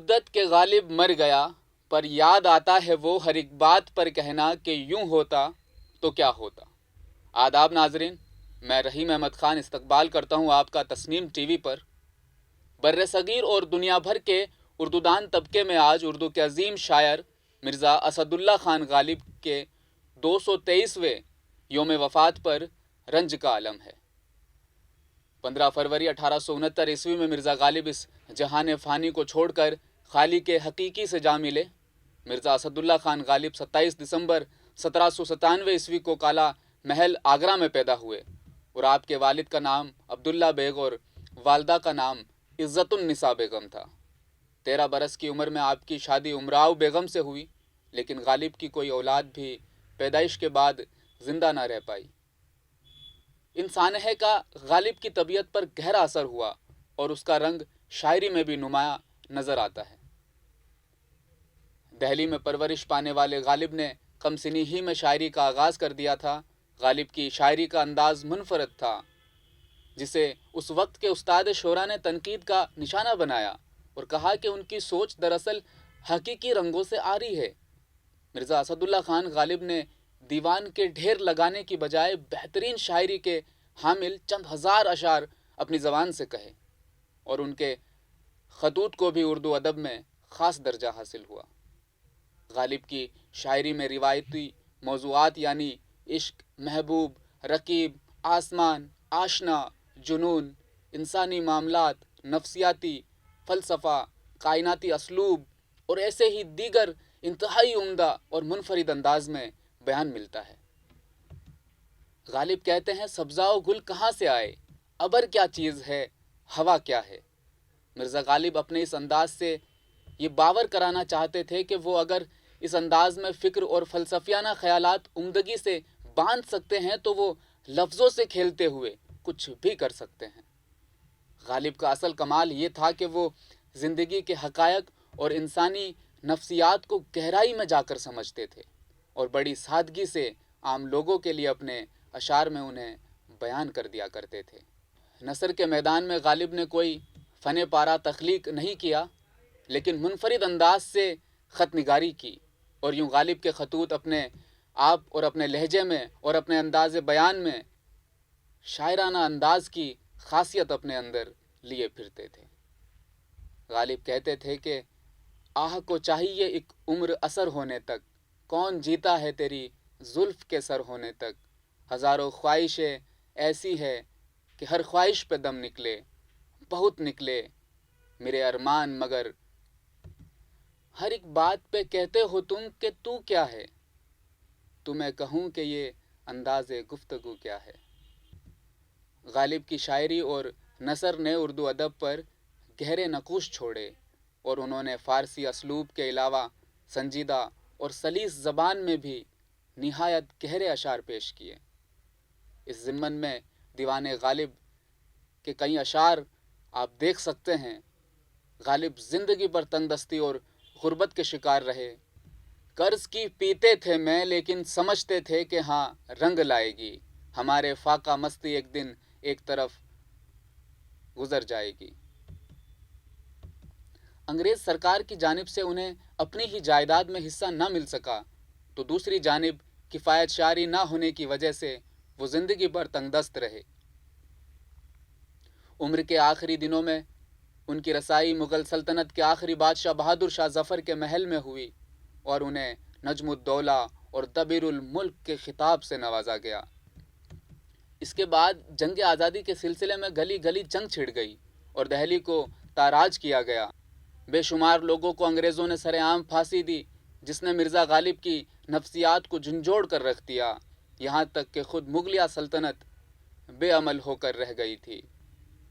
مدت کے غالب مر گیا، پر یاد آتا ہے وہ ہر ایک بات پر کہنا کہ یوں ہوتا تو کیا ہوتا۔ آداب ناظرین، میں رحیم احمد خان استقبال کرتا ہوں آپ کا تسنیم ٹی وی پر۔ بر صغیر اور دنیا بھر کے اردو دان طبقے میں آج اردو کے عظیم شاعر مرزا اسد اللہ خان غالب کے 223ویں یوم وفات پر رنج کا عالم ہے۔ 15 فروری 1869 عیسوی میں مرزا غالب اس جہان فانی کو چھوڑ کر خالق حقیقی سے جا ملے۔ مرزا اسد اللہ خان غالب 27 دسمبر 1797 عیسوی کو کالا محل آگرہ میں پیدا ہوئے، اور آپ کے والد کا نام عبداللہ بیگ اور والدہ کا نام عزت النساء بیگم تھا۔ 13 برس کی عمر میں آپ کی شادی امراؤ بیگم سے ہوئی، لیکن غالب کی کوئی اولاد بھی پیدائش کے بعد زندہ نہ رہ پائی۔ ان سانحے کا غالب کی طبیعت پر گہرا اثر ہوا، اور اس کا رنگ شاعری میں بھی نمایاں نظر آتا ہے۔ دہلی میں پرورش پانے والے غالب نے کم سنی ہی میں شاعری کا آغاز کر دیا تھا۔ غالب کی شاعری کا انداز منفرد تھا، جسے اس وقت کے استاد شعرا نے تنقید کا نشانہ بنایا اور کہا کہ ان کی سوچ دراصل حقیقی رنگوں سے عاری ہے۔ مرزا اسد اللہ خان غالب نے دیوان کے ڈھیر لگانے کی بجائے بہترین شاعری کے حامل چند ہزار اشعار اپنی زبان سے کہے، اور ان کے خطوط کو بھی اردو ادب میں خاص درجہ حاصل ہوا۔ غالب کی شاعری میں روایتی موضوعات یعنی عشق، محبوب، رقیب، آسمان، آشنا، جنون، انسانی معاملات، نفسیاتی فلسفہ، کائناتی اسلوب اور ایسے ہی دیگر انتہائی عمدہ اور منفرد انداز میں بیان ملتا ہے۔ غالب کہتے ہیں، سبزہ و گل کہاں سے آئے، ابر کیا چیز ہے، ہوا کیا ہے۔ مرزا غالب اپنے اس انداز سے یہ باور کرانا چاہتے تھے کہ وہ اگر اس انداز میں فکر اور فلسفیانہ خیالات عمدگی سے باندھ سکتے ہیں تو وہ لفظوں سے کھیلتے ہوئے کچھ بھی کر سکتے ہیں۔ غالب کا اصل کمال یہ تھا کہ وہ زندگی کے حقائق اور انسانی نفسیات کو گہرائی میں جا کر سمجھتے تھے، اور بڑی سادگی سے عام لوگوں کے لیے اپنے اشعار میں انہیں بیان کر دیا کرتے تھے۔ نثر کے میدان میں غالب نے کوئی فن پارہ تخلیق نہیں کیا، لیکن منفرد انداز سے خط نگاری کی، اور یوں غالب کے خطوط اپنے آپ اور اپنے لہجے میں اور اپنے انداز بیان میں شاعرانہ انداز کی خاصیت اپنے اندر لیے پھرتے تھے۔ غالب کہتے تھے کہ آہ کو چاہیے ایک عمر اثر ہونے تک، کون جیتا ہے تیری زلف کے سر ہونے تک، ہزاروں خواہشیں ایسی ہے کہ ہر خواہش پہ دم نکلے، بہت نکلے میرے ارمان مگر ہر ایک بات پہ کہتے ہو تم کہ تو کیا ہے، تو میں کہوں کہ یہ انداز گفتگو کیا ہے۔ غالب کی شاعری اور نثر نے اردو ادب پر گہرے نقوش چھوڑے، اور انہوں نے فارسی اسلوب کے علاوہ سنجیدہ اور سلیس زبان میں بھی نہایت گہرے اشعار پیش کیے۔ اس ضمن میں دیوان غالب کے کئی اشعار آپ دیکھ سکتے ہیں۔ غالب زندگی پر تنگ دستی اور غربت کے شکار رہے۔ قرض کی پیتے تھے میں لیکن سمجھتے تھے کہ ہاں رنگ لائے گی، ہمارے فاقہ مستی ایک دن ایک طرف گزر جائے گی۔ انگریز سرکار کی جانب سے انہیں اپنی ہی جائیداد میں حصہ نہ مل سکا، تو دوسری جانب کفایت شعاری نہ ہونے کی وجہ سے وہ زندگی پر تنگ دست رہے۔ عمر کے آخری دنوں میں ان کی رسائی مغل سلطنت کے آخری بادشاہ بہادر شاہ ظفر کے محل میں ہوئی، اور انہیں نجم الدولہ اور دبیر الملک کے خطاب سے نوازا گیا۔ اس کے بعد جنگ آزادی کے سلسلے میں گلی گلی جنگ چھڑ گئی اور دہلی کو تاراج کیا گیا۔ بے شمار لوگوں کو انگریزوں نے سر عام پھانسی دی، جس نے مرزا غالب کی نفسیات کو جھنجھوڑ کر رکھ دیا، یہاں تک کہ خود مغلیہ سلطنت بے عمل ہو کر رہ گئی تھی،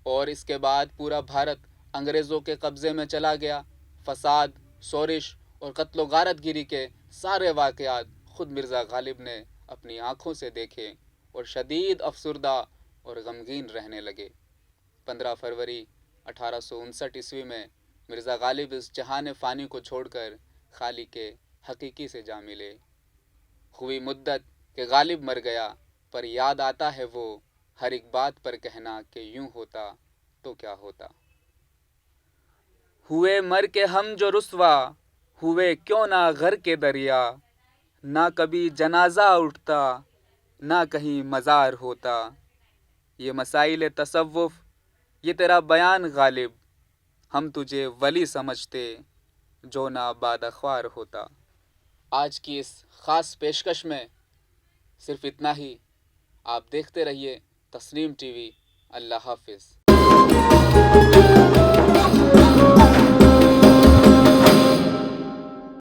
اور اس کے بعد پورا بھارت انگریزوں کے قبضے میں چلا گیا۔ فساد، شورش اور قتل و غارت گیری کے سارے واقعات خود مرزا غالب نے اپنی آنکھوں سے دیکھے اور شدید افسردہ اور غمگین رہنے لگے۔ 15 فروری 1859 عیسوی میں مرزا غالب اس جہان فانی کو چھوڑ کر خالق حقیقی سے جا ملے۔ ہوئی مدت کہ غالب مر گیا، پر یاد آتا ہے وہ ہر ایک بات پر کہنا کہ یوں ہوتا تو کیا ہوتا۔ ہوئے مر کے ہم جو رسوا ہوئے کیوں نہ غر کے دریا، نہ کبھی جنازہ اٹھتا نہ کہیں مزار ہوتا۔ یہ مسائل تصوف، یہ تیرا بیان غالب، ہم تجھے ولی سمجھتے جو نہ بادخوار ہوتا۔ آج کی اس خاص پیشکش میں صرف اتنا ہی۔ آپ دیکھتے رہیے تسنیم ٹی وی۔ اللہ حافظ۔